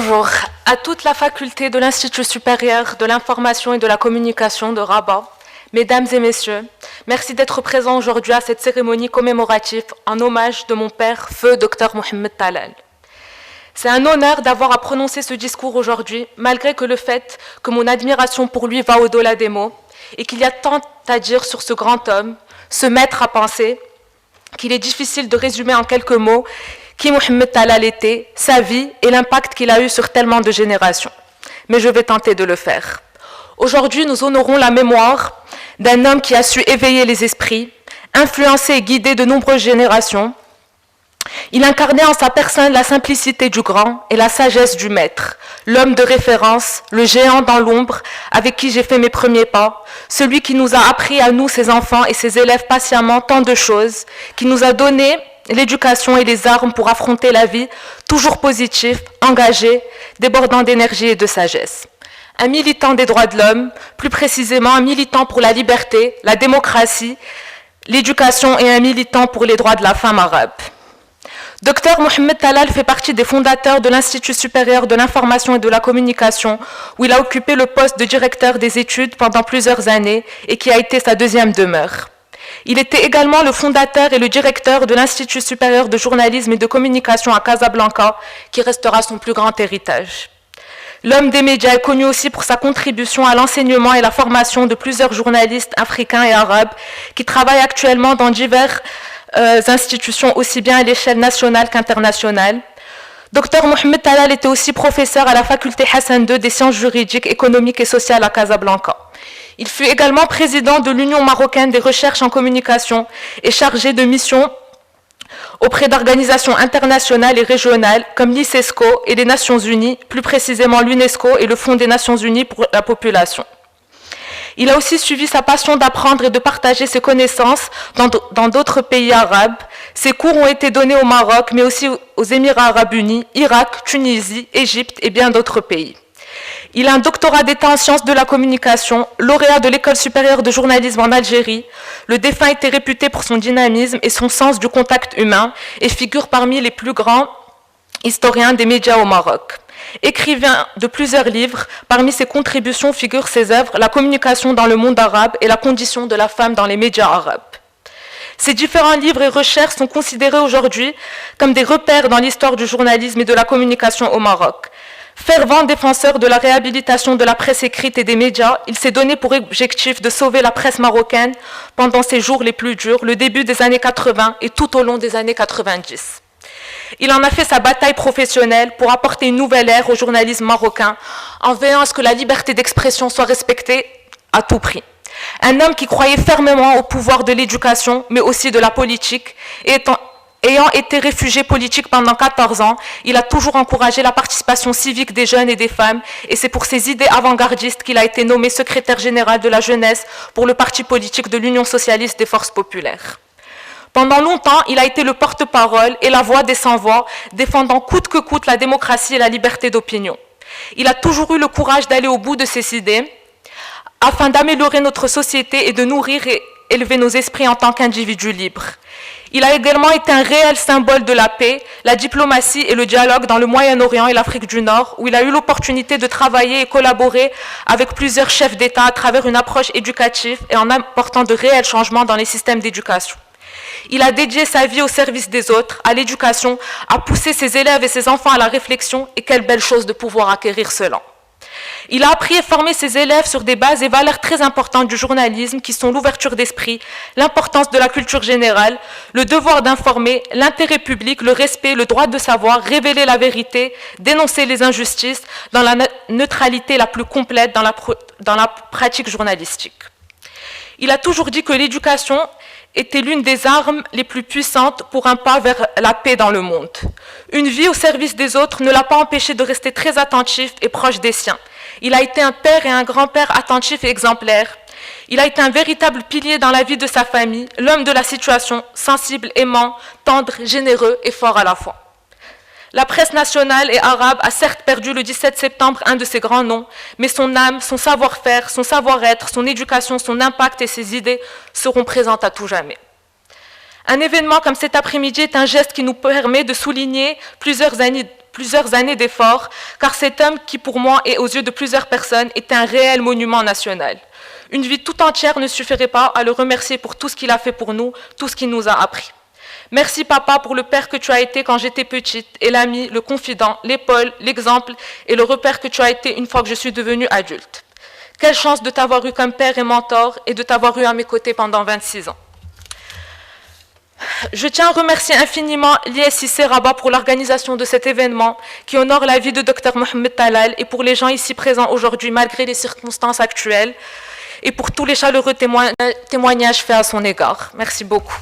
Bonjour à toute la faculté de l'Institut supérieur de l'information et de la communication de Rabat. Mesdames et messieurs, merci d'être présents aujourd'hui à cette cérémonie commémorative en hommage de mon père, feu Dr Mohamed Talal. C'est un honneur d'avoir à prononcer ce discours aujourd'hui, malgré que le fait que mon admiration pour lui va au-delà des mots et qu'il y a tant à dire sur ce grand homme, ce maître à penser, qu'il est difficile de résumer en quelques mots qui Mohamed Talal était, sa vie et l'impact qu'il a eu sur tellement de générations. Mais je vais tenter de le faire. Aujourd'hui, nous honorons la mémoire d'un homme qui a su éveiller les esprits, influencer et guider de nombreuses générations. Il incarnait en sa personne la simplicité du grand et la sagesse du maître, l'homme de référence, le géant dans l'ombre avec qui j'ai fait mes premiers pas, celui qui nous a appris à nous, ses enfants et ses élèves patiemment tant de choses, qui nous a donné l'éducation et les armes pour affronter la vie, toujours positif, engagé, débordant d'énergie et de sagesse. Un militant des droits de l'homme, plus précisément un militant pour la liberté, la démocratie, l'éducation et un militant pour les droits de la femme arabe. Dr Mohamed Talal fait partie des fondateurs de l'Institut supérieur de l'information et de la communication, où il a occupé le poste de directeur des études pendant plusieurs années et qui a été sa deuxième demeure. Il était également le fondateur et le directeur de l'Institut supérieur de journalisme et de communication à Casablanca, qui restera son plus grand héritage. L'homme des médias est connu aussi pour sa contribution à l'enseignement et la formation de plusieurs journalistes africains et arabes qui travaillent actuellement dans diverses institutions, aussi bien à l'échelle nationale qu'internationale. Dr Mohamed Talal était aussi professeur à la faculté Hassan II des sciences juridiques, économiques et sociales à Casablanca. Il fut également président de l'Union marocaine des recherches en communication et chargé de missions auprès d'organisations internationales et régionales comme l'ICESCO et les Nations Unies, plus précisément l'UNESCO et le Fonds des Nations Unies pour la population. Il a aussi suivi sa passion d'apprendre et de partager ses connaissances dans d'autres pays arabes. Ses cours ont été donnés au Maroc, mais aussi aux Émirats arabes unis, Irak, Tunisie, Égypte et bien d'autres pays. Il a un doctorat d'État en sciences de la communication, lauréat de l'École supérieure de journalisme en Algérie. Le défunt était réputé pour son dynamisme et son sens du contact humain et figure parmi les plus grands historiens des médias au Maroc. Écrivain de plusieurs livres, parmi ses contributions figurent ses œuvres « La communication dans le monde arabe » et « La condition de la femme dans les médias arabes ». Ces différents livres et recherches sont considérés aujourd'hui comme des repères dans l'histoire du journalisme et de la communication au Maroc. Fervent défenseur de la réhabilitation de la presse écrite et des médias, il s'est donné pour objectif de sauver la presse marocaine pendant ses jours les plus durs, le début des années 80 et tout au long des années 90. Il en a fait sa bataille professionnelle pour apporter une nouvelle ère au journalisme marocain, en veillant à ce que la liberté d'expression soit respectée à tout prix. Un homme qui croyait fermement au pouvoir de l'éducation, mais aussi de la politique, et ayant été réfugié politique pendant 14 ans, il a toujours encouragé la participation civique des jeunes et des femmes, et c'est pour ses idées avant-gardistes qu'il a été nommé secrétaire général de la jeunesse pour le parti politique de l'Union socialiste des forces populaires. Pendant longtemps, il a été le porte-parole et la voix des sans-voix, défendant coûte que coûte la démocratie et la liberté d'opinion. Il a toujours eu le courage d'aller au bout de ses idées, afin d'améliorer notre société et de nourrir et élever nos esprits en tant qu'individus libres. Il a également été un réel symbole de la paix, la diplomatie et le dialogue dans le Moyen-Orient et l'Afrique du Nord, où il a eu l'opportunité de travailler et collaborer avec plusieurs chefs d'État à travers une approche éducative et en apportant de réels changements dans les systèmes d'éducation. Il a dédié sa vie au service des autres, à l'éducation, à pousser ses élèves et ses enfants à la réflexion, et quelle belle chose de pouvoir acquérir cela. Il a appris et formé ses élèves sur des bases et valeurs très importantes du journalisme qui sont l'ouverture d'esprit, l'importance de la culture générale, le devoir d'informer, l'intérêt public, le respect, le droit de savoir, révéler la vérité, dénoncer les injustices dans la neutralité la plus complète dans la pratique journalistique. Il a toujours dit que l'éducation était l'une des armes les plus puissantes pour un pas vers la paix dans le monde. Une vie au service des autres ne l'a pas empêché de rester très attentif et proche des siens. Il a été un père et un grand-père attentif et exemplaire. Il a été un véritable pilier dans la vie de sa famille, l'homme de la situation, sensible, aimant, tendre, généreux et fort à la fois. La presse nationale et arabe a certes perdu le 17 septembre un de ses grands noms, mais son âme, son savoir-faire, son savoir-être, son éducation, son impact et ses idées seront présentes à tout jamais. Un événement comme cet après-midi est un geste qui nous permet de souligner plusieurs années plusieurs années d'efforts, car cet homme qui pour moi et aux yeux de plusieurs personnes était un réel monument national. Une vie tout entière ne suffirait pas à le remercier pour tout ce qu'il a fait pour nous, tout ce qu'il nous a appris. Merci papa pour le père que tu as été quand j'étais petite, et l'ami, le confident, l'épaule, l'exemple et le repère que tu as été une fois que je suis devenue adulte. Quelle chance de t'avoir eu comme père et mentor et de t'avoir eu à mes côtés pendant 26 ans. Je tiens à remercier infiniment l'ISIC Rabat pour l'organisation de cet événement qui honore la vie de Dr Mohamed Talal et pour les gens ici présents aujourd'hui malgré les circonstances actuelles et pour tous les chaleureux témoignages faits à son égard. Merci beaucoup.